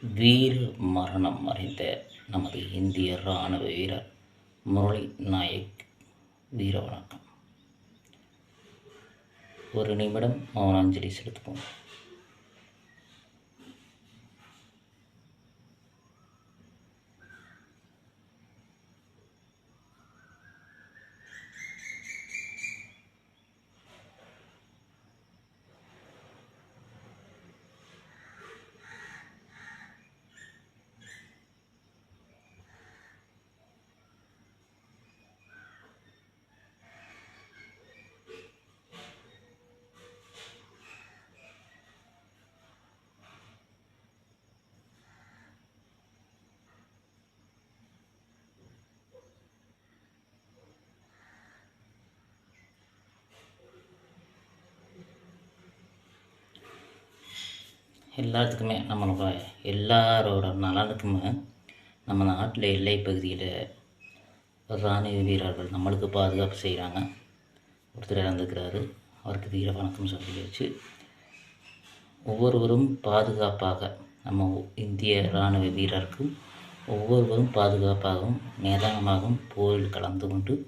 வீர மரணம் அடைந்த நமது இந்திய இராணுவ வீரர் முரளி நாயக் வீர வணக்கம். ஒரு நிமிடம் மௌனாஞ்சலி செலுத்துவோம். எல்லாத்துக்குமே எல்லாரோட நலனுக்குமே நம்ம நாட்டில் எல்லை பகுதியில் இராணுவ வீரர்கள் நம்மளுக்கு பாதுகாப்பு செய்கிறாங்க. ஒருத்தர் இறந்துக்கிறாரு, அவருக்கு வீர வணக்கம் சொல்லியாச்சு. ஒவ்வொருவரும் பாதுகாப்பாக நம்ம இந்திய இராணுவ வீரருக்கும் ஒவ்வொருவரும் பாதுகாப்பாகவும் நிதானமாகவும் போரில் கலந்து கொண்டு